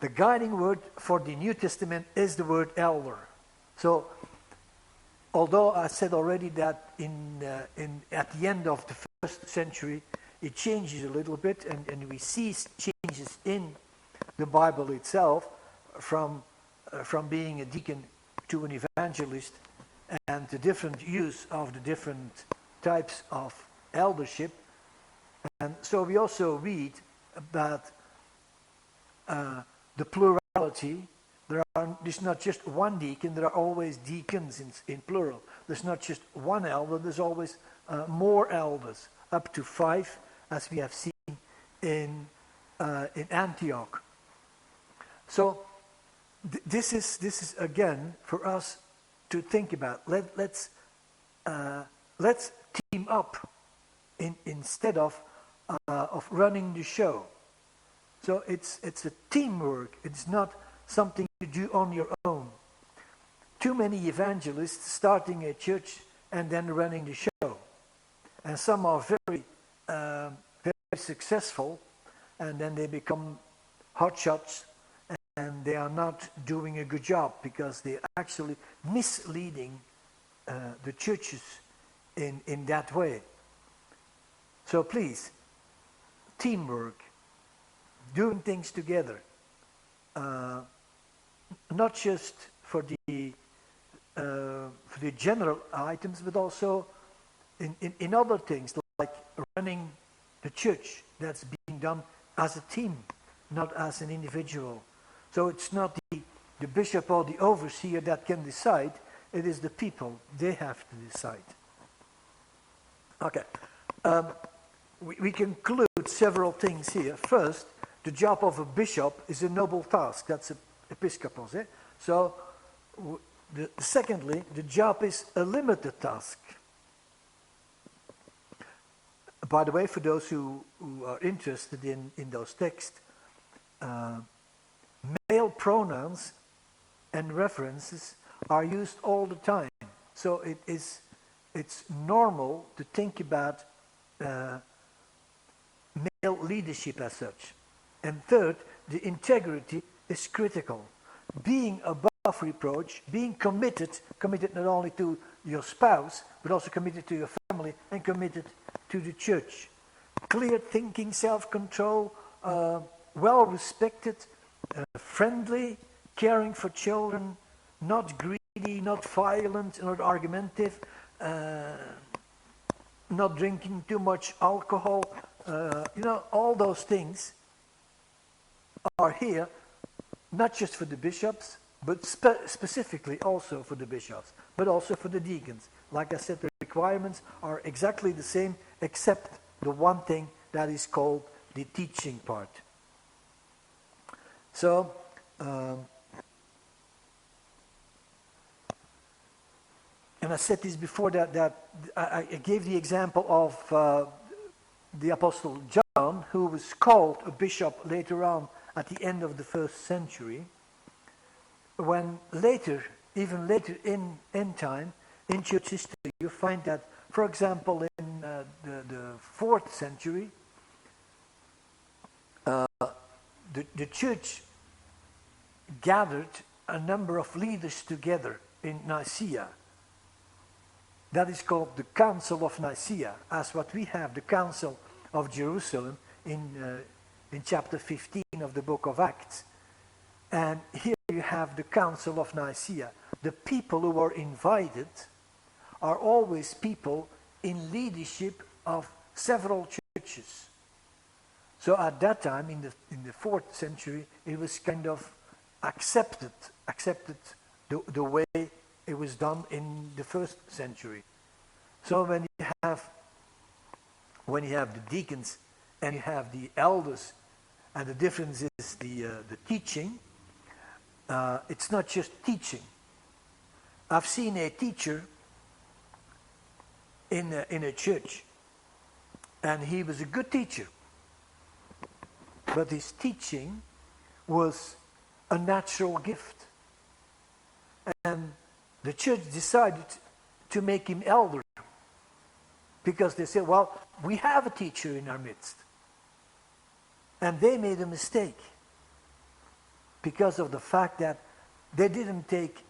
the guiding word for the New Testament is the word elder. So, although I said already that at the end of the first century, it changes a little bit, and we see changes in the Bible itself from being a deacon to an evangelist, and the different use of the different types of eldership. And so we also read about the plurality. There's not just one deacon, there are always deacons in plural. There's not just one elder, there's always more elders, up to 5, as we have seen in Antioch. So this is again for us to think about. Let's team up instead of running the show. So it's a teamwork. It's not something you do on your own. Too many evangelists starting a church and then running the show, and some are very successful, and then they become hotshots, and they are not doing a good job because they're actually misleading the churches in that way. So please, teamwork, doing things together, not just for the general items, but also in other things, like running the church. That's being done as a team, not as an individual. So it's not the bishop or the overseer that can decide, it is the people. They have to decide. Okay. We conclude several things here. First, the job of a bishop is a noble task. That's episcopos. So, secondly, the job is a limited task. By the way, for those who are interested in those texts, male pronouns and references are used all the time. So it's normal to think about male leadership as such. And third, the integrity is critical. Being above reproach, being committed not only to your spouse, but also committed to your family and committed to the church. Clear thinking, self-control, well-respected, friendly, caring for children, not greedy, not violent, not argumentative, not drinking too much alcohol. All those things are here, not just for the bishops, but specifically also for the bishops, but also for the deacons. Like I said, the requirements are exactly the same, except the one thing that is called the teaching part. So, and I said this before, that I gave the example of the Apostle John, who was called a bishop later on at the end of the first century, when even later in time, in church history, you find that, for example, in the 4th century, the church gathered a number of leaders together in Nicaea. That is called the Council of Nicaea, as what we have, the Council of Jerusalem, in chapter 15 of the book of Acts. And here you have the Council of Nicaea. The people who are invited are always people in leadership of several churches. So at that time, in the 4th century, it was kind of accepted the way it was done in the 1st century. So when you have the deacons and you have the elders, and the difference is the teaching, it's not just teaching. I've seen a teacher in a church, and he was a good teacher, but his teaching was a natural gift, and the church decided to make him elder, because they said, well, we have a teacher in our midst. And they made a mistake, because of the fact that they didn't take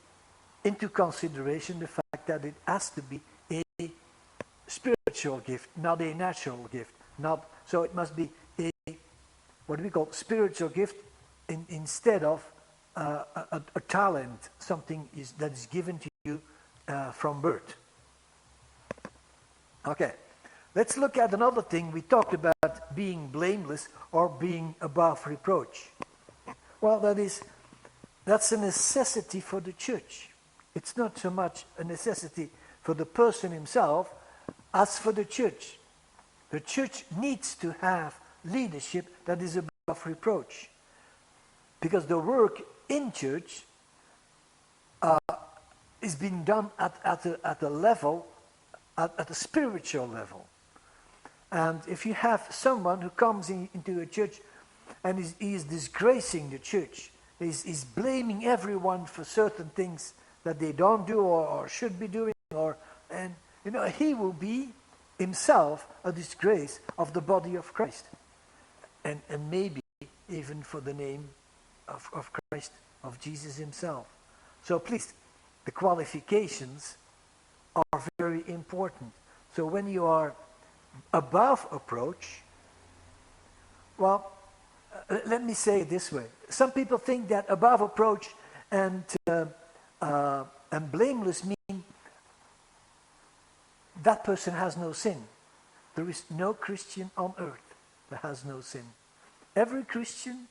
into consideration the fact that it has to be a spiritual gift, not a natural gift. So it must be a, what we call spiritual gift instead of a talent, something that is given to you from birth. Okay, let's look at another thing. We talked about being blameless or being above reproach. Well, that's a necessity for the church. It's not so much a necessity for the person himself as for the church. The church needs to have leadership that is above reproach. Because the work in church is being done at a level, at a spiritual level. And if you have someone who comes into a church and he is disgracing the church, is blaming everyone for certain things that they don't do or should be doing, he will be himself a disgrace of the body of Christ. And maybe even for the name of Christ, of Jesus himself. So please, the qualifications are very important. So when you are above approach, well, let me say it this way. Some people think that above approach and blameless mean that person has no sin. There is no Christian on earth that has no sin. Every Christian,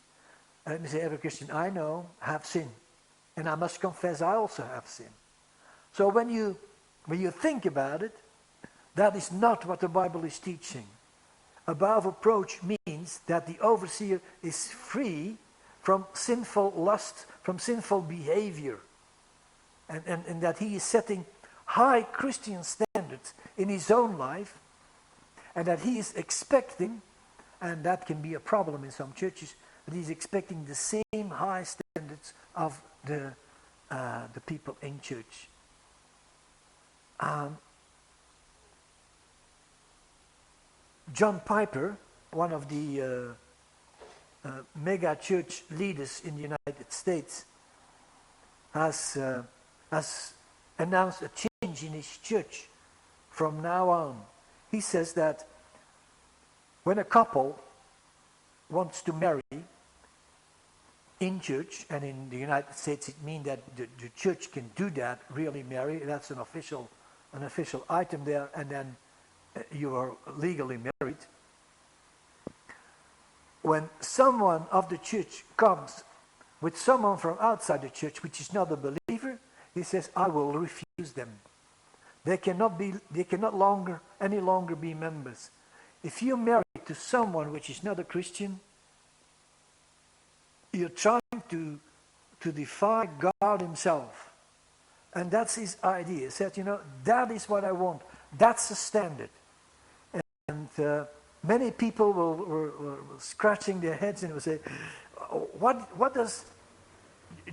let me say every Christian I know, have sin. And I must confess I also have sin. So when you think about it, that is not what the Bible is teaching. Above approach means that the overseer is free from sinful lust, from sinful behavior. And that he is setting high Christian standards in his own life. And that he is expecting, and that can be a problem in some churches, that he's expecting the same high standards of the people in church. John Piper, one of the mega church leaders in the United States, has announced a change in his church from now on. He says that when a couple wants to marry in church, and in the United States it means that the church can do that, really marry, that's an official item there, and then you are legally married. When someone of the church comes with someone from outside the church which is not a believer, he says, I will refuse them. They cannot any longer be members. If you marry to someone which is not a Christian, you're trying to defy God himself. And that's his idea. He said, that is what I want. That's the standard. And many people were scratching their heads and would say, what does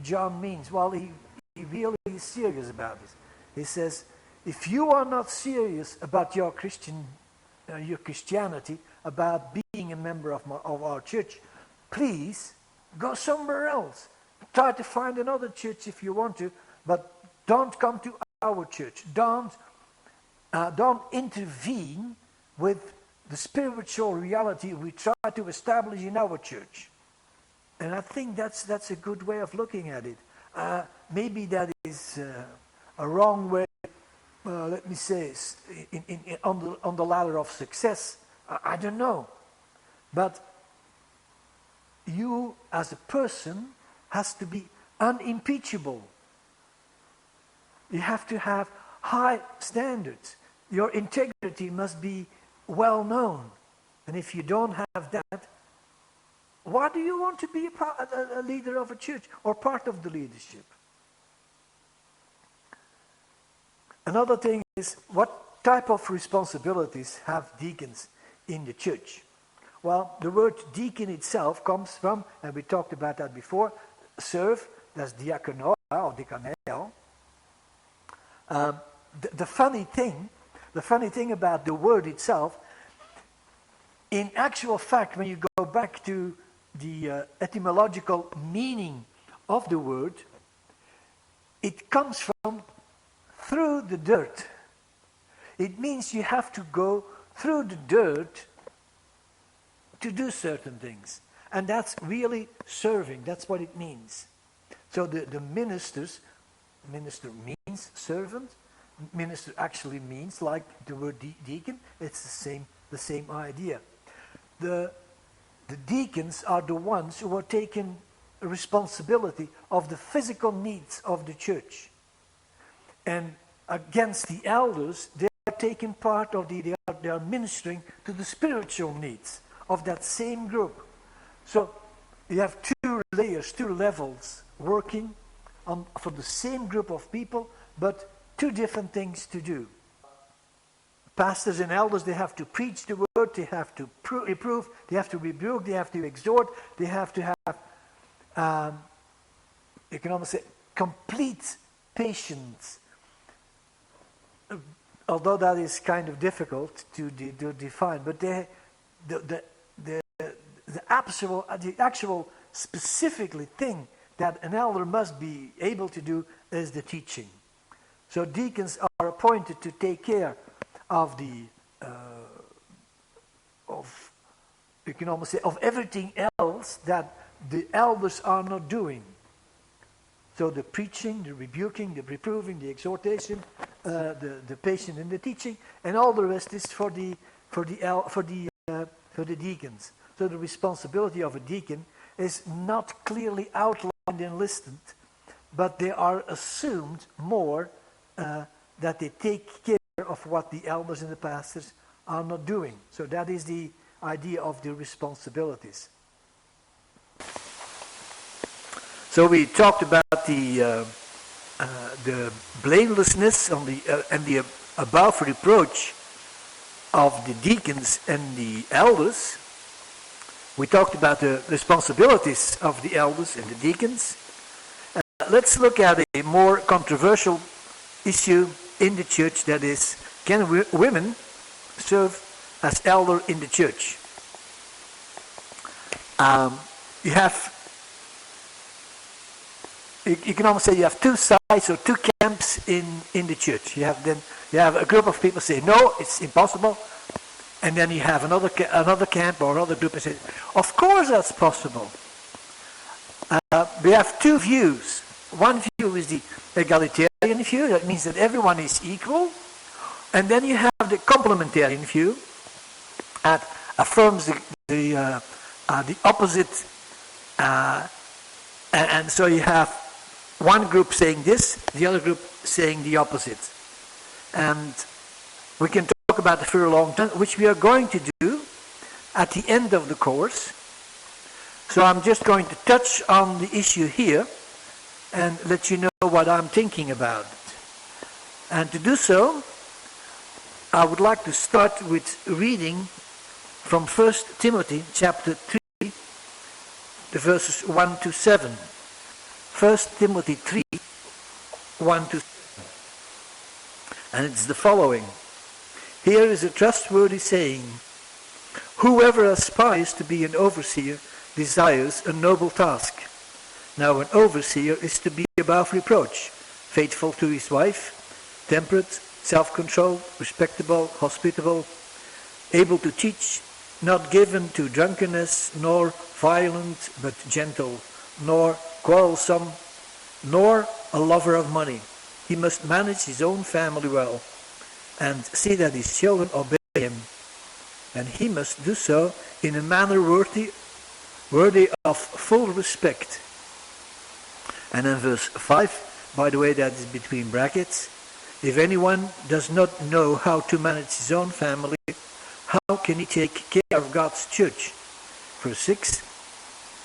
John mean? Well, he really is serious about this. He says, if you are not serious about your Christianity, about being a member of our church, please go somewhere else. Try to find another church if you want to, but don't come to our church. Don't intervene with the spiritual reality we try to establish in our church. And I think that's a good way of looking at it. Maybe that is a wrong way, let me say, on the ladder of success. I don't know. But you as a person has to be unimpeachable. You have to have high standards. Your integrity must be well known. And if you don't have that, why do you want to be a leader of a church or part of the leadership? Another thing is, what type of responsibilities have deacons in the church? Well, the word deacon itself comes from, and we talked about that before, serve, that's diakono or diakoneo. The funny thing about the word itself, in actual fact, when you go back to the etymological meaning of the word, it comes from through the dirt. It means you have to go through the dirt to do certain things. And that's really serving. That's what it means. So the minister means servant. Minister actually means, like the word deacon, it's the same idea. The deacons are the ones who are taking responsibility of the physical needs of the church. And against the elders, they are taking part of they are ministering to the spiritual needs of that same group. So you have two layers, two levels working for the same group of people, but two different things to do. Pastors and elders, they have to preach the word, they have to reprove, they have to rebuke, they have to exhort, they have to have, you can almost say, complete patience. Although that is kind of difficult to define, but the actual specifically thing that an elder must be able to do is the teaching. So deacons are appointed to take care of you can almost say, of everything else that the elders are not doing. So the preaching, the rebuking, the reproving, the exhortation, the patience in the teaching, and all the rest is for the deacons. So the responsibility of a deacon is not clearly outlined and listed, but they are assumed more that they take care of what the elders and the pastors are not doing. So that is the idea of the responsibilities. So we talked about the blamelessness and the above reproach of the deacons and the elders. We talked about the responsibilities of the elders and the deacons. Let's look at a more controversial issue in the church, that is, can women serve as elder in the church? You can almost say you have two sides or two camps in the church. You have a group of people say no, it's impossible, and then you have another camp or another group that says, of course that's possible. We have two views. One view is the egalitarian view. That means that everyone is equal, and then you have the complementarian view that affirms the opposite, and so you have one group saying this, the other group saying the opposite. And we can talk about it for a long time, which we are going to do at the end of the course. So I'm just going to touch on the issue here and let you know what I'm thinking about it. And to do so, I would like to start with reading from 1 Timothy chapter 3, the verses 1 to 7. 1 Timothy 3, 1 to 7. And it's the following. Here is a trustworthy saying. Whoever aspires to be an overseer desires a noble task. Now an overseer is to be above reproach, faithful to his wife, temperate, self-controlled, respectable, hospitable, able to teach, not given to drunkenness, nor violent, but gentle, nor quarrelsome, nor a lover of money. He must manage his own family well, and see that his children obey him. And he must do so in a manner worthy of full respect. And in verse 5, by the way, that is between brackets, if anyone does not know how to manage his own family, how can he take care of God's church? Verse 6,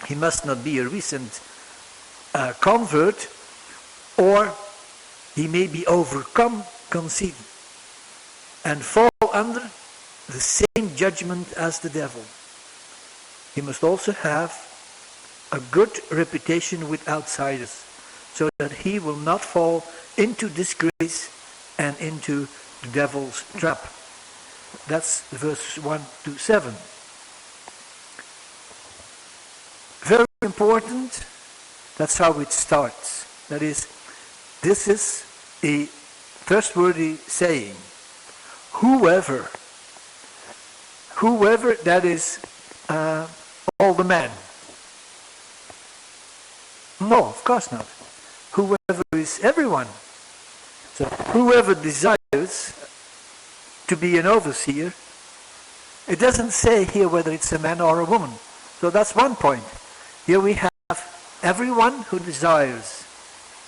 he must not be a recent convert, or he may be overcome conceit and fall under the same judgment as the devil. He must also have a good reputation with outsiders, so that he will not fall into disgrace and into the devil's trap. That's verses 1 to 7. Very important That's how it starts. That is, this is a trustworthy saying. Whoever, that is all the men. No, of course not. Whoever is everyone. So whoever desires to be an overseer, it doesn't say here whether it's a man or a woman. So that's one point. Here we have everyone who desires,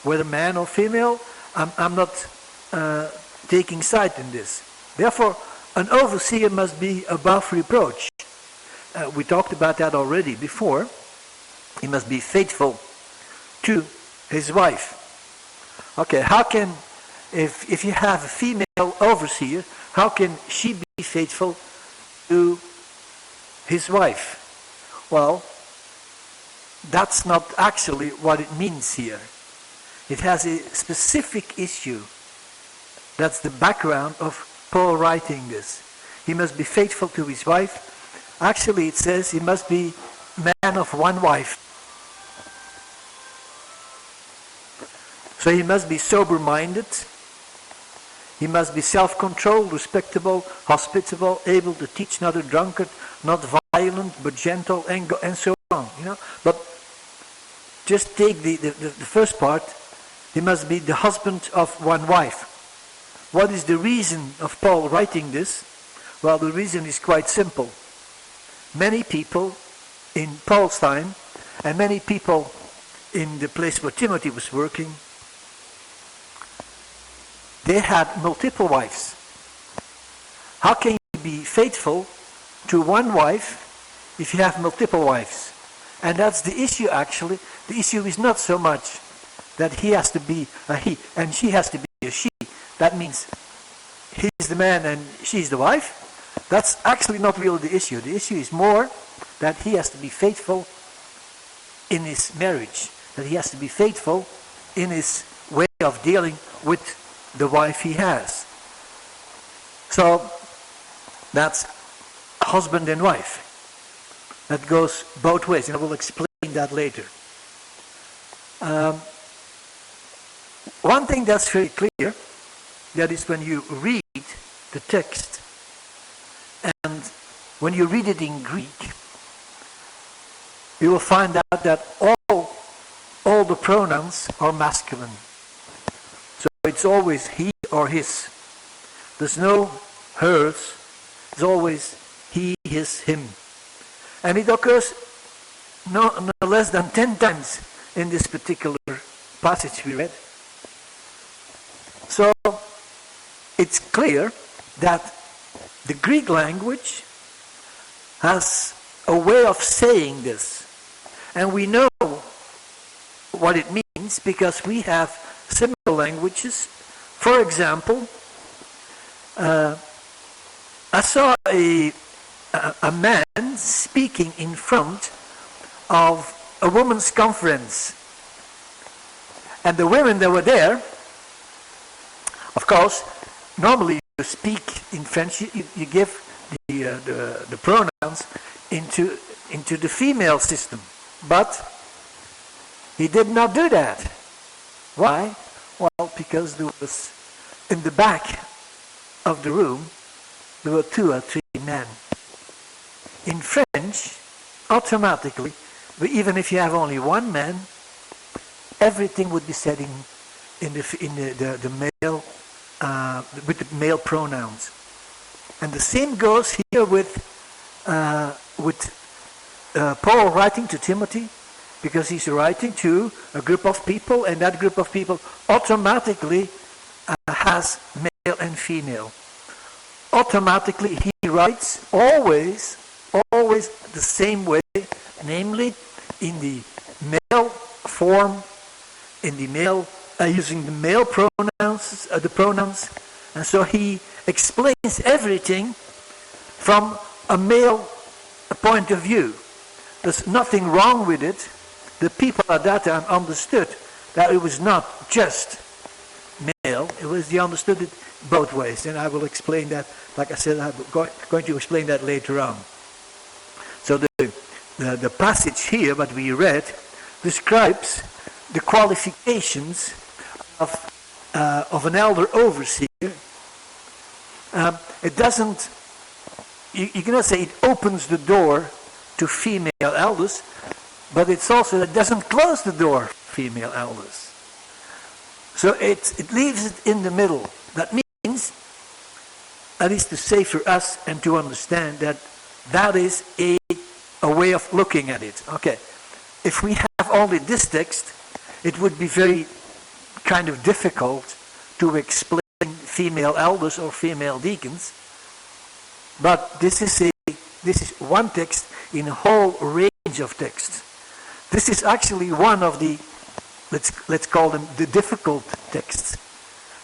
whether man or female. I'm not taking side in this. Therefore, an overseer must be above reproach. We talked about that already before. He must be faithful to his wife. Okay, how can, if you have a female overseer, how can she be faithful to his wife? Well, that's not actually what it means here. It has a specific issue. That's the background of Paul writing this. He must be faithful to his wife. Actually, it says he must be man of one wife. So he must be sober-minded. He must be self-controlled, respectable, hospitable, able to teach, not a drunkard, not violent, but gentle, and so on. You know. But just take the first part. He must be the husband of one wife. What is the reason of Paul writing this? Well, the reason is quite simple. Many people in Paul's time, and many people in the place where Timothy was working, they had multiple wives. How can you be faithful to one wife if you have multiple wives? And that's the issue actually. The issue is not so much that he has to be a he and she has to be a she. That means he's the man and she's the wife. That's actually not really the issue. The issue is more that he has to be faithful in his marriage. That he has to be faithful in his way of dealing with the wife he has. So that's husband and wife. That goes both ways, and I will explain that later. One thing that's very clear, that is when you read the text, and when you read it in Greek, you will find out that all the pronouns are masculine. So it's always he or his. There's no hers. It's always he, his, him. And it occurs no less than 10 times in this particular passage we read. So it's clear that the Greek language has a way of saying this. And we know what it means because we have similar languages. For example, I saw a man speaking in front of a women's conference. And the women that were there, of course, normally you speak in French, you give the pronouns into the female system. But he did not do that. Why? Well, because there was, in the back of the room, there were 2 or 3 men. In French, automatically, even if you have only one man, everything would be said in the male with the male pronouns. And the same goes here with Paul writing to Timothy, because he's writing to a group of people, and that group of people automatically has male and female. Automatically he writes always the same way, namely in the male form, in the male using the male pronouns, and so he explains everything from a male point of view. There's nothing wrong with it. The people at that time understood that it was not just male, they understood it both ways, and I will explain that. Like I said, I'm going to explain that later on. So the passage here, what we read, describes the qualifications of an elder overseer, it doesn't, you cannot say it opens the door to female elders, but it's also, it doesn't close the door to female elders. So it leaves it in the middle. That means, at least to say for us and to understand that is a way of looking at it. Okay, if we have only this text, it would be very kind of difficult to explain female elders or female deacons. But this is one text in a whole range of texts. This is actually one of the, let's call them the difficult texts.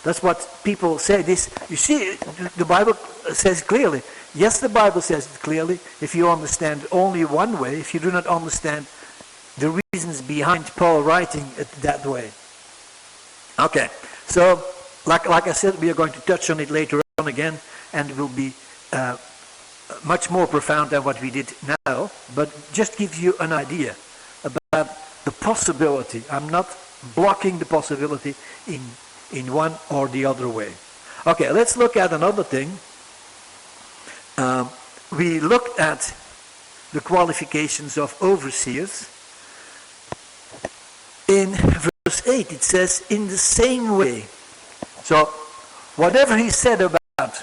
That's what people say. This, you see, the Bible says clearly. Yes, the Bible says it clearly. If you understand only one way, if you do not understand the reasons behind Paul writing it that way. Okay, so like I said, we are going to touch on it later on again, and it will be much more profound than what we did now, but just gives you an idea about the possibility. I'm not blocking the possibility in one or the other way. Okay, let's look at another thing. We looked at the qualifications of overseers. In verse 8 it says, in the same way. So whatever he said about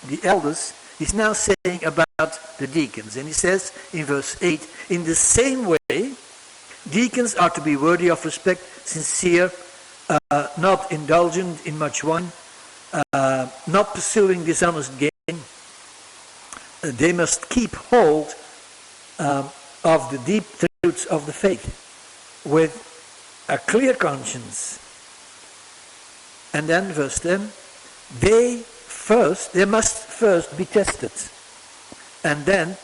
the elders, he's now saying about the deacons. And he says in verse 8, in the same way, deacons are to be worthy of respect, sincere, not indulgent in much wine, not pursuing dishonest gain. They must keep hold of the deep truths of the faith with a clear conscience. And then verse 10, they must first be tested. And then,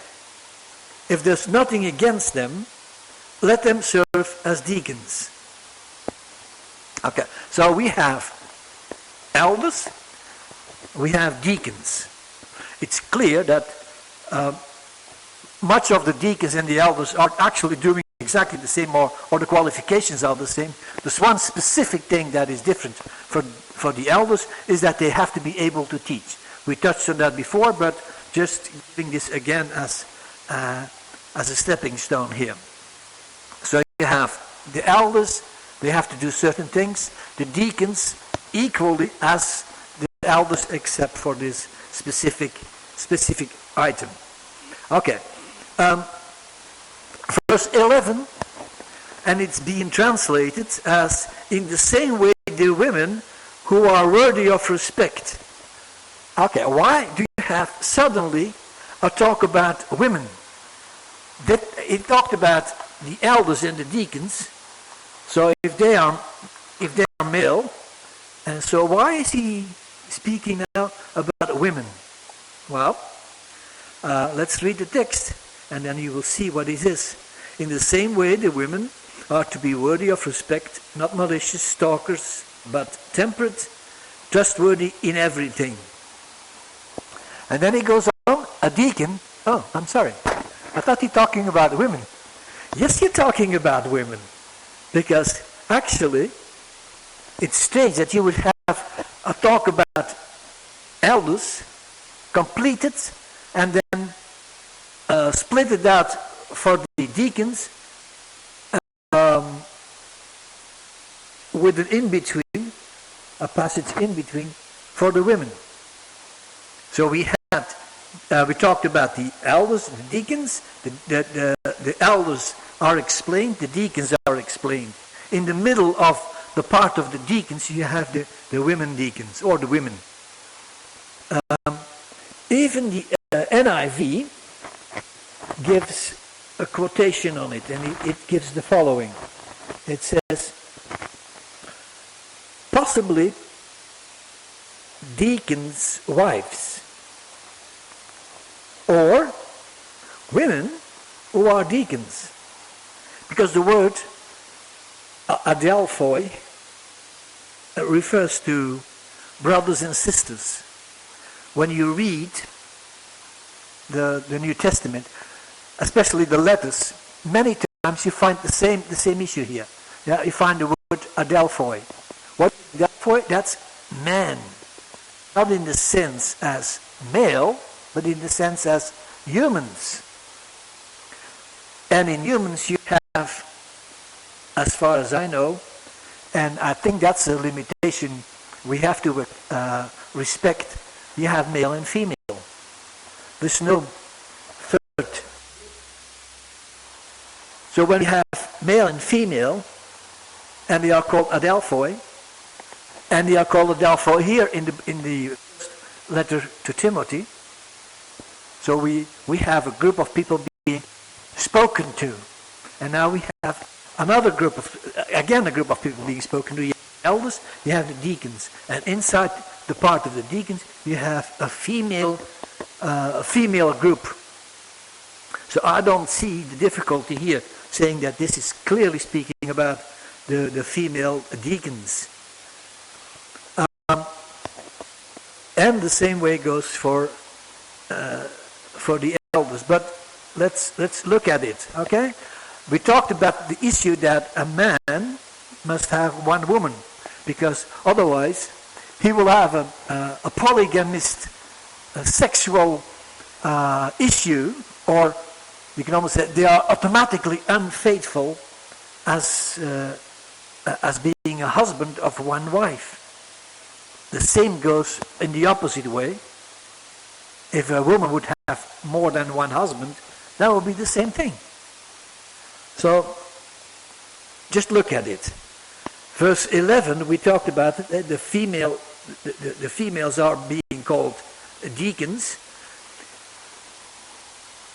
if there's nothing against them, let them serve as deacons. Okay, so we have elders, we have deacons. It's clear that much of the deacons and the elders are actually doing exactly the same, or the qualifications are the same. There's one specific thing that is different for the elders, is that they have to be able to teach. We touched on that before, but just giving this again as a stepping stone here. So you have the elders, they have to do certain things. The deacons equally as the elders, except for this specific item. Okay. Verse 11, and it's being translated as, in the same way the women who are worthy of respect. Okay, why do you have suddenly a talk about women? That it talked about the elders and the deacons. So if they are male, and so why is he speaking now about women? Well, let's read the text, and then you will see what it is. In the same way, the women are to be worthy of respect, not malicious, stalkers, but temperate, trustworthy in everything. And then he goes on, a deacon. Oh, I'm sorry. I thought you're talking about women. Yes, you're talking about women. Because actually, it's strange that you would have a talk about elders, completed, and then split it out for the deacons, with an in-between, a passage in-between for the women. So we talked about the elders, the deacons, the elders are explained, the deacons are explained. In the middle of the part of the deacons, you have the women deacons, or the women. Even the NIV gives a quotation on it, and it gives the following. It says, possibly deacons' wives, or women who are deacons. Because the word adelphoi refers to brothers and sisters. When you read the New Testament, especially the letters, many times you find the same issue here. Yeah, you find the word adelphoi. What is adelphoi? That's man. Not in the sense as male, but in the sense as humans. And in humans you have, as far as I know, and I think that's a limitation we have to respect, you have male and female. There's no third. So when you have male and female, and they are called adelphoi, and they are called adelphoi here in the letter to Timothy. So we have a group of people being spoken to, and now we have another group of, again a group of people being spoken to. You have the elders, you have the deacons, and inside the part of the deacons you have a female group. So I don't see the difficulty here saying that this is clearly speaking about the female deacons. And the same way goes for the elders. But let's look at it, okay? We talked about the issue that a man must have one woman, because otherwise he will have a polygamist sexual issue, or you can almost say they are automatically unfaithful as being a husband of one wife. The same goes in the opposite way. If a woman would have more than one husband, that would be the same thing. So, just look at it. Verse 11, we talked about the females are being called deacons.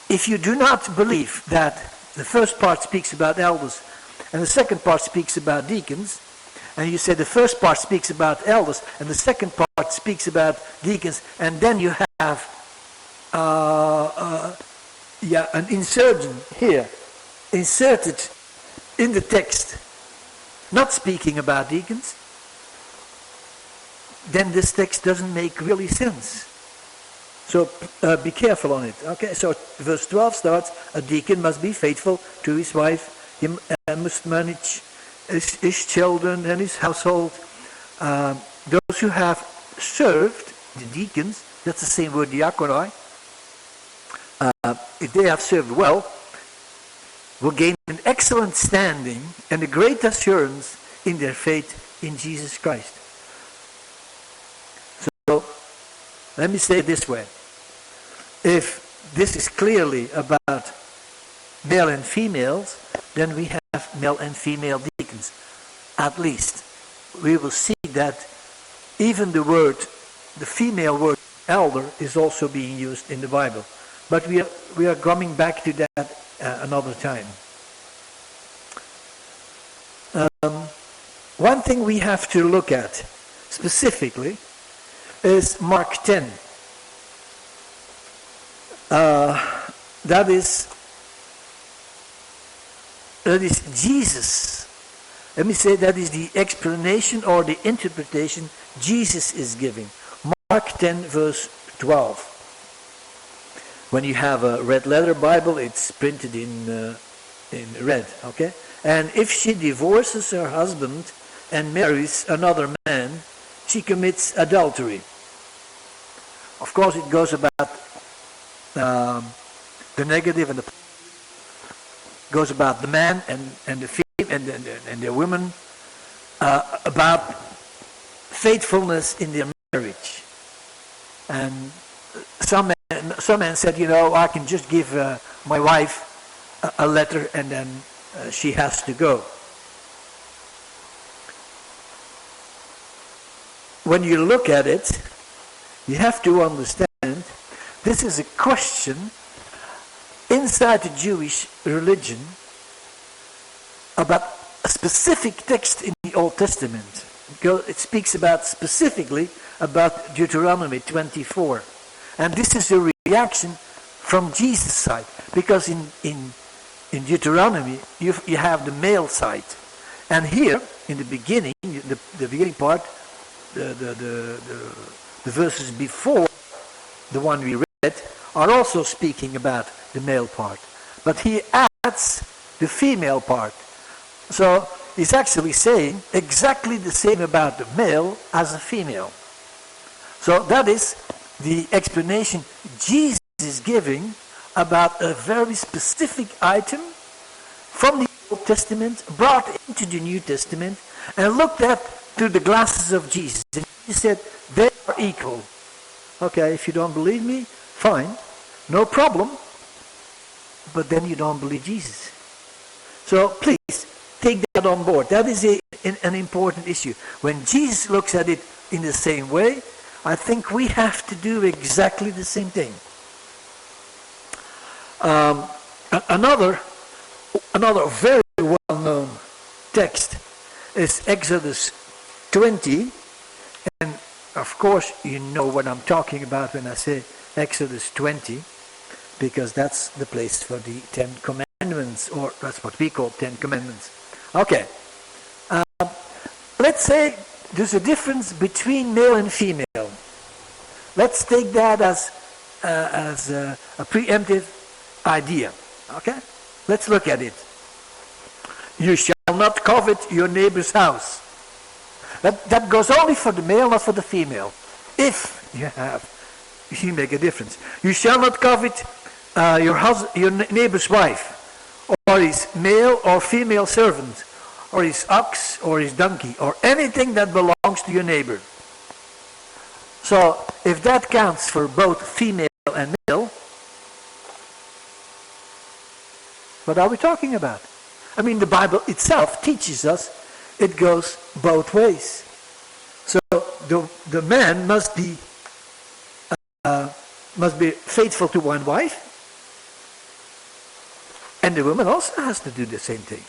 If you do not believe that the first part speaks about elders and the second part speaks about deacons, and you say the first part speaks about elders and the second part speaks about deacons, and then you have an insertion here, inserted in the text, not speaking about deacons, then this text doesn't make really sense. So be careful on it. Okay, so verse 12 starts, a deacon must be faithful to his wife, he must manage his children and his household. Those who have served, the deacons, that's the same word diakonoi, if they have served well, will gain an excellent standing and a great assurance in their faith in Jesus Christ. So, let me say it this way. If this is clearly about male and females, then we have male and female deacons. At least. We will see that even the female word elder is also being used in the Bible. But we are coming back to that another time. One thing we have to look at specifically is Mark 10. That is Jesus. Let me say that is the explanation or the interpretation Jesus is giving. Mark 10 verse 12. When you have a red letter Bible, it's printed in red, okay? And if she divorces her husband and marries another man, she commits adultery. Of course, it goes about the negative and the goes about the man and the female and the woman, about faithfulness in their marriage. And some men said, I can just give my wife a letter and then she has to go. When you look at it, you have to understand this is a question inside the Jewish religion about a specific text in the Old Testament. It speaks about specifically about Deuteronomy 24. And this is a reaction from Jesus' side. Because in Deuteronomy, you have the male side. And here, in the beginning, the beginning part, the verses before the one we read, are also speaking about the male part. But he adds the female part. So is actually saying exactly the same about the male as the female. So that is the explanation Jesus is giving about a very specific item from the Old Testament, brought into the New Testament, and looked at through the glasses of Jesus. And he said, they are equal. Okay, if you don't believe me, fine, no problem. But then you don't believe Jesus. So please, take that on board. That is an important issue. When Jesus looks at it in the same way, I think we have to do exactly the same thing. Another very well-known text is Exodus 20. And of course you know what I'm talking about when I say Exodus 20, because that's the place for the 10 Commandments, or that's what we call 10 Commandments. Okay. Let's say there's a difference between male and female. Let's take that as a preemptive idea. Okay? Let's look at it. You shall not covet your neighbor's house. That goes only for the male, not for the female. If you make a difference. You shall not covet your neighbor's wife, or his male or female servant, or his ox, or his donkey, or anything that belongs to your neighbor. So, if that counts for both female and male, what are we talking about? I mean, the Bible itself teaches us it goes both ways. So, the man must be faithful to one wife, and the woman also has to do the same thing.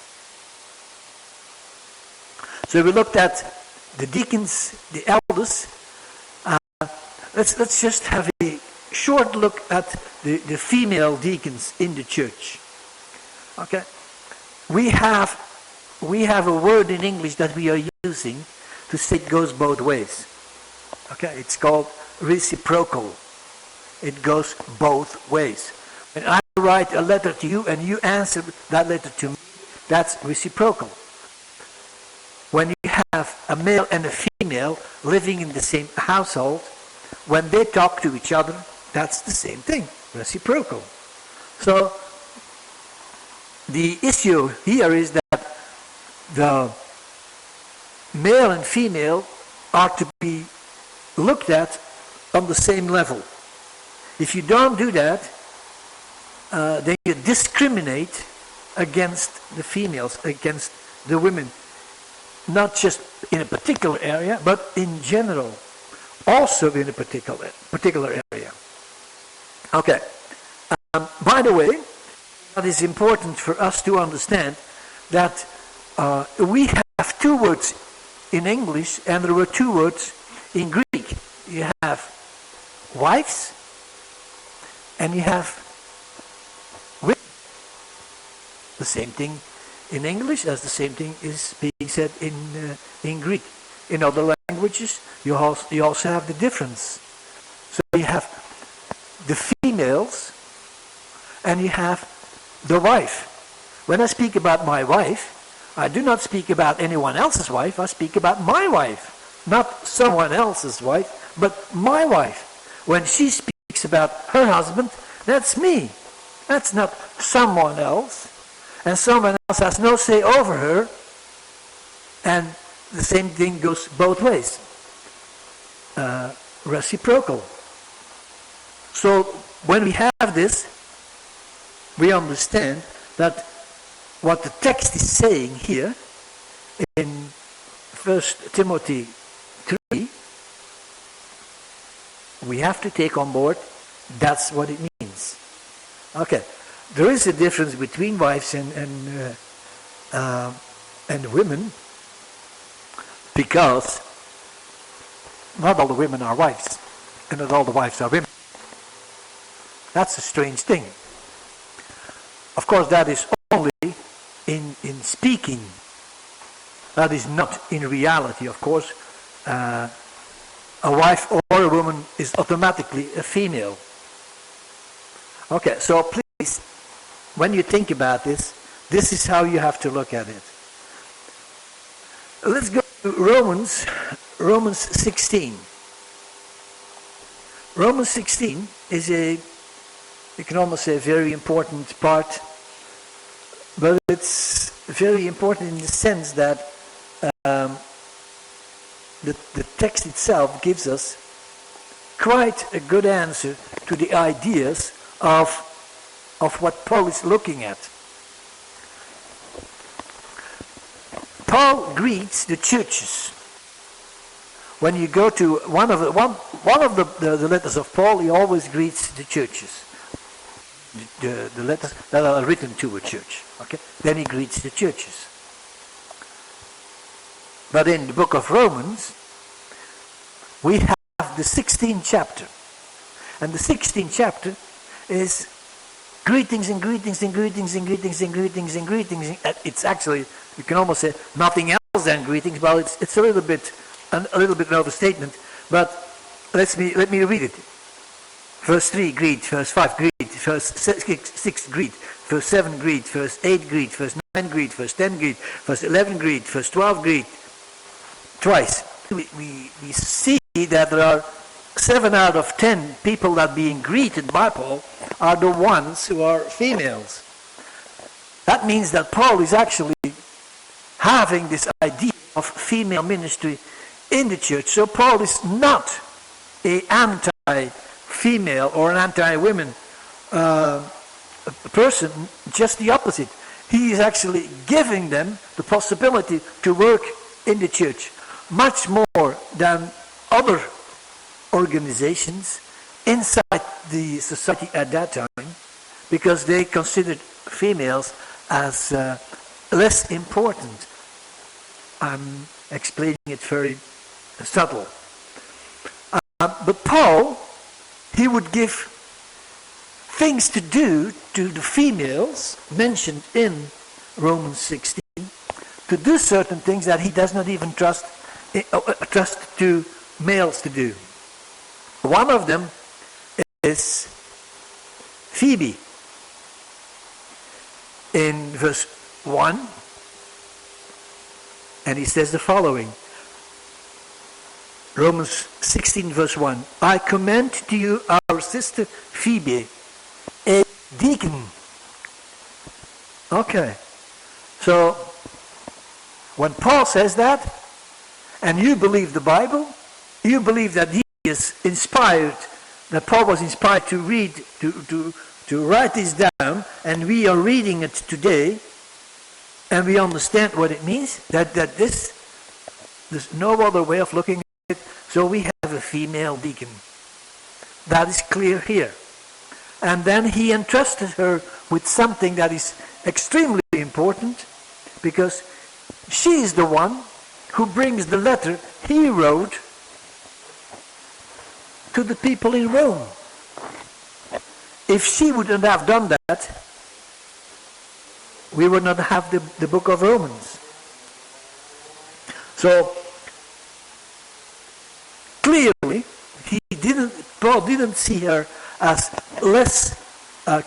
So we looked at the deacons, the elders. Let's just have a short look at the female deacons in the church. Okay, we have a word in English that we are using to say it goes both ways. Okay, it's called reciprocal. It goes both ways. When I write a letter to you and you answer that letter to me, that's reciprocal. When you have a male and a female living in the same household, when they talk to each other, that's the same thing, reciprocal. So the issue here is that the male and female are to be looked at on the same level. If you don't do that, then you discriminate against the females, against the women. Not just in a particular area, but in general. Also in a particular area. Okay. By the way, it is important for us to understand that we have two words in English, and there were two words in Greek. You have wives, and you have women. The same thing in English as the same thing is being said in Greek. In other languages, you also have the difference. So you have the females and you have the wife. When I speak about my wife, I do not speak about anyone else's wife, I speak about my wife. Not someone else's wife, but my wife. When she speaks about her husband, that's me. That's not someone else. And someone else has no say over her, and the same thing goes both ways. Reciprocal. So when we have this, we understand that what the text is saying here in 1 Timothy 3, we have to take on board, that's what it means. Okay. There is a difference between wives and women, because not all the women are wives, and not all the wives are women. That's a strange thing. Of course, that is only in speaking. That is not in reality, of course. A wife or a woman is automatically a female. Okay, so please, when you think about this, this is how you have to look at it. Let's go to Romans 16. Romans 16 is you can almost say a very important part, but it's very important in the sense that the text itself gives us quite a good answer to the ideas of what Paul is looking at. Paul greets the churches. When you go to one of the letters of Paul, he always greets the churches. The letters that are written to a church. Okay? Then he greets the churches. But in the book of Romans, we have the 16th chapter. And the 16th chapter is greetings and greetings and greetings and greetings and greetings and greetings. It's actually, you can almost say, nothing else than greetings. Well, it's a little bit an overstatement, but let me read it. Verse 3, greet. Verse 5, greet. Verse 6, greet. Verse 7, greet. Verse 8, greet. Verse 9, greet. Verse 10, greet. Verse 11, greet. Verse 12, greet. Twice. We see that there are 7 out of 10 people that are being greeted by Paul are the ones who are females. That means that Paul is actually having this idea of female ministry in the church. So Paul is not an anti-female or an anti-women person, just the opposite. He is actually giving them the possibility to work in the church much more than other organizations inside the society at that time, because they considered females as less important. I'm explaining it very subtle. But Paul, he would give things to do to the females mentioned in Romans 16, to do certain things that he does not even trust to males to do. One of them is Phoebe. In verse 1, and he says the following. Romans 16 verse 1. I commend to you our sister Phoebe, a deacon. Okay. So, when Paul says that, and you believe the Bible, you believe that he is inspired, that Paul was inspired to read, to write this down, and we are reading it today, and we understand what it means, there's no other way of looking at it, so we have a female deacon. That is clear here. And then he entrusted her with something that is extremely important, because she is the one who brings the letter he wrote to the people in Rome. If she wouldn't have done that, we would not have the book of Romans. So, clearly, Paul didn't see her as less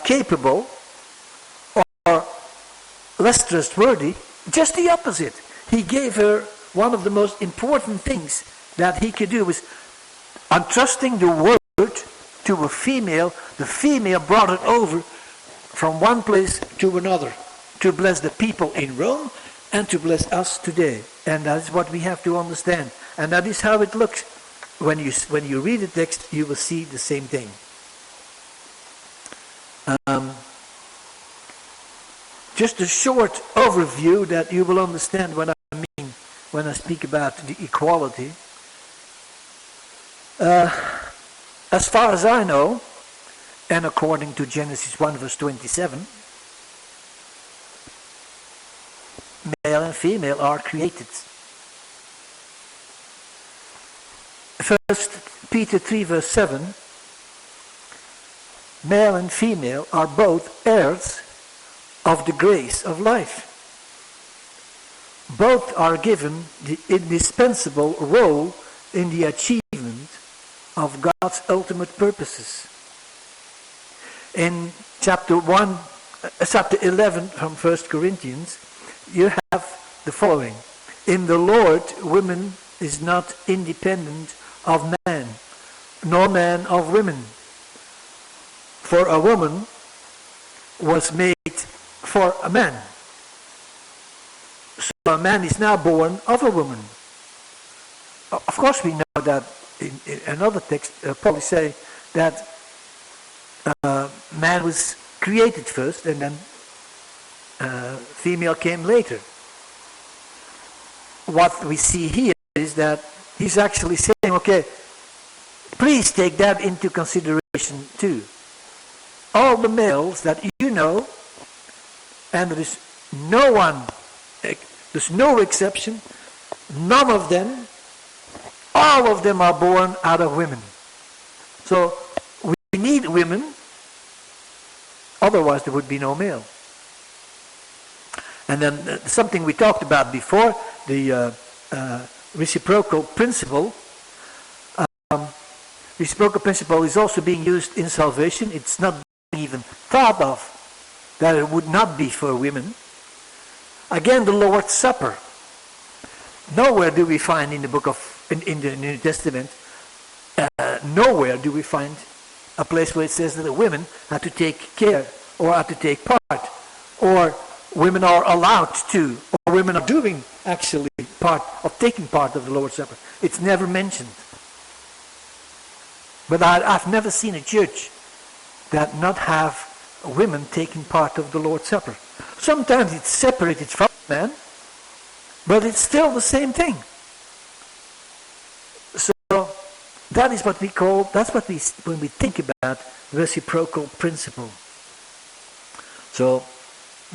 capable or less trustworthy, just the opposite. He gave her one of the most important things that he could do was entrusting the word to a female. The female brought it over from one place to another to bless the people in Rome and to bless us today. And that is what we have to understand. And that is how it looks. When you read the text, you will see the same thing. Just a short overview that you will understand what I mean when I speak about the equality. As far as I know, and according to Genesis 1 verse 27, male and female are created. 1 Peter 3 verse 7, male and female are both heirs of the grace of life. Both are given the indispensable role in the achievement of God's ultimate purposes. In chapter 11 from 1 Corinthians, you have the following. In the Lord, woman is not independent of man, nor man of women. For a woman was made for a man. So a man is now born of a woman. Of course we know that in another text, Paul is saying that man was created first and then female came later. What we see here is that he's actually saying, okay, please take that into consideration too. All the males that you know, and there is no one, there's no exception, none of them, all of them are born out of women. So we need women, otherwise there would be no male. And then something we talked about before, the reciprocal principle. Reciprocal principle is also being used in salvation. It's not even thought of that it would not be for women. Again, the Lord's Supper. Nowhere do we find in the book of in the New Testament, nowhere do we find a place where it says that the women have to take care or have to take part, or women are allowed to, or women are doing actually part of taking part of the Lord's Supper. It's never mentioned. But I've never seen a church that not have women taking part of the Lord's Supper. Sometimes it's separated from men, but it's still the same thing. So that is what we call, that's what we, when we think about reciprocal principle. So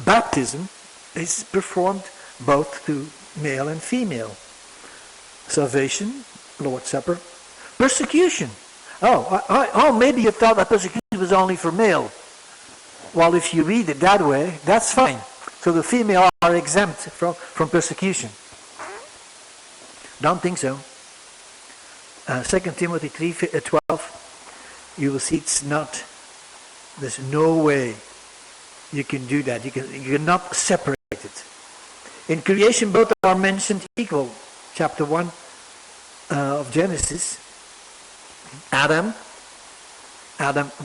baptism is performed both to male and female. Salvation, Lord's Supper. Persecution. Oh, maybe you thought that persecution was only for male. Well, if you read it that way, that's fine. So the female are exempt from persecution. Don't think so. 2 Timothy 3:12, you will see it's not, there's no way you can do that. You cannot separate it. In creation, both are mentioned equal. Chapter 1 of Genesis. Adam,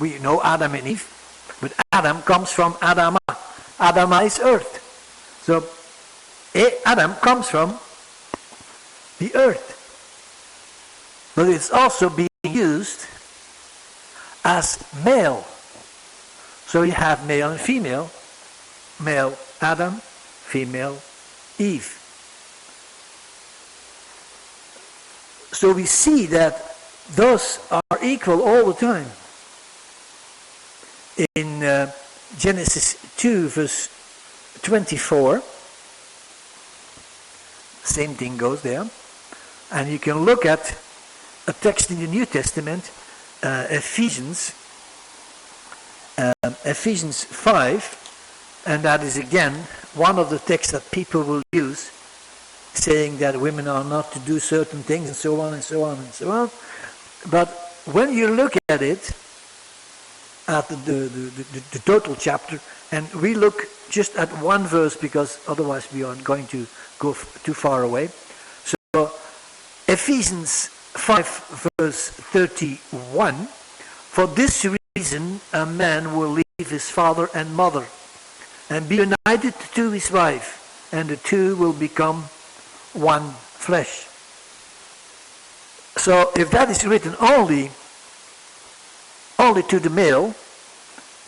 we know Adam and Eve, but Adam comes from Adama. Adama is earth. So Adam comes from the earth. But it's also being used as male. So you have male and female. Male Adam, female Eve. So we see that those are equal all the time. In Genesis 2 verse 24, same thing goes there. And you can look at a text in the New Testament, Ephesians 5, and that is again one of the texts that people will use, saying that women are not to do certain things and so on and so on and so on. But when you look at it, at the total chapter, and we look just at one verse because otherwise we are going to go too far away. So Ephesians 5 verse 31, for this reason a man will leave his father and mother and be united to his wife, and the two will become one flesh. So if that is written only to the male,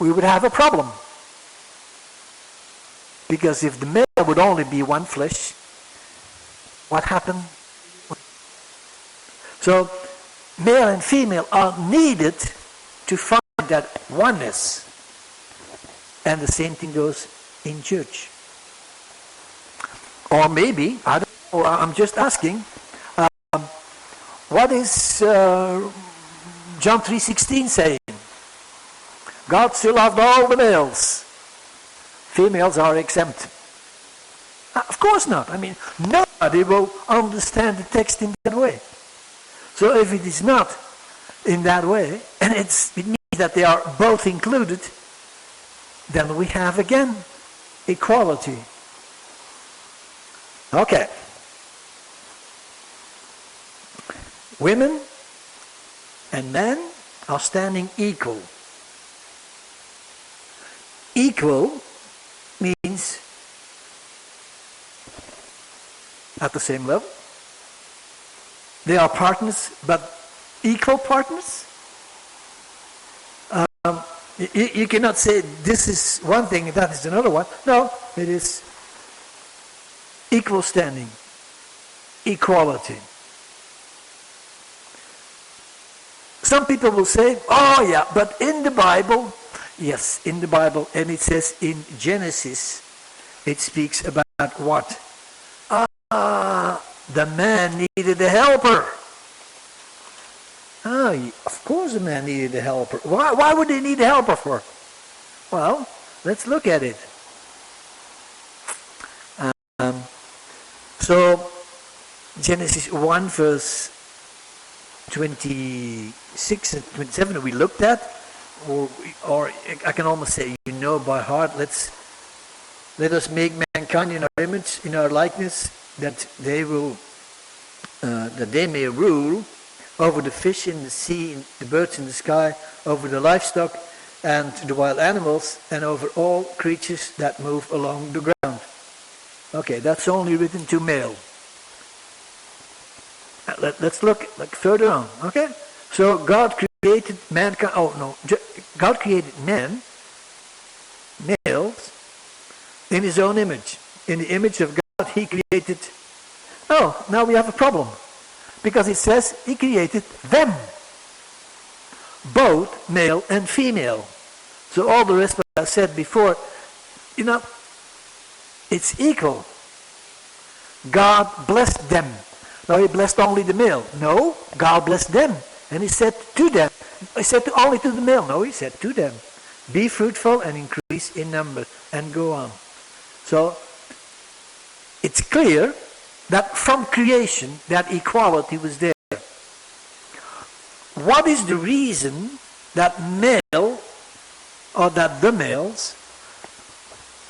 we would have a problem. Because if the male would only be one flesh, what happened? So male and female are needed to find that oneness. And the same thing goes in church. Or maybe, I don't know, I'm just asking, what is John 3:16 saying? God still loved all the males. Females are exempt. Of course not. I mean, nobody will understand the text in that way. So if it is not in that way, and it means that they are both included, then we have again equality. Okay. Women and men are standing equal. Equal means at the same level. They are partners, but equal partners. You cannot say this is one thing, that is another one. No, it is equal standing, equality. Some people will say, oh yeah, but in the Bible, yes, in the Bible, and it says in Genesis, it speaks about what? The man needed a helper. Of course the man needed a helper. Why would he need a helper for? Well, let's look at it. So, Genesis 1 verse 26 and 27 we looked at, or I can almost say you know by heart. Let us make mankind in our image, in our likeness, that they may rule over the fish in the sea, the birds in the sky, over the livestock and the wild animals, and over all creatures that move along the ground. Okay, that's only written to male. Let's look further on. Okay, so God created mankind. God created man, males, in His own image. In the image of God, He created. Oh, now we have a problem. Because it says He created them. Both male and female. So all the rest what I said before, it's equal. God blessed them. Now He blessed only the male. No, God blessed them. And He said to them. He said only to the male. No, He said to them. Be fruitful and increase in number. And go on. So it's clear that from creation that equality was there. What is the reason that male, or that the males,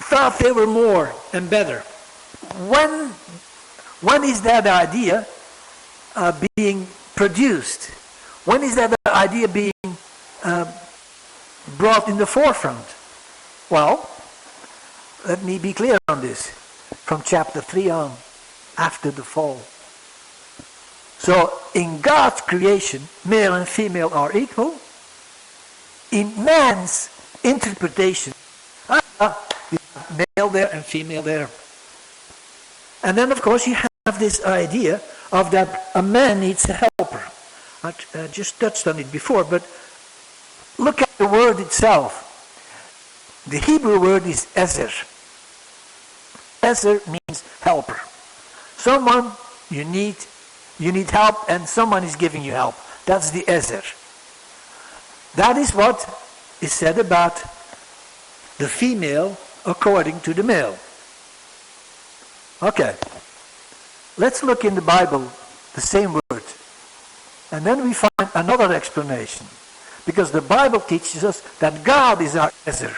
thought they were more and better? When is that idea being produced? When is that idea being brought in the forefront? Well, let me be clear on this. From chapter 3 on. After the fall. So in God's creation, male and female are equal. In man's interpretation, you have male there and female there. And then of course you have this idea of that a man needs a helper. I just touched on it before, but look at the word itself. The Hebrew word is ezer. Ezer means helper. Someone you need help, and someone is giving you help. That's the ezer. That is what is said about the female according to the male. Okay. Let's look in the Bible the same word. And then we find another explanation. Because the Bible teaches us that God is our ezer.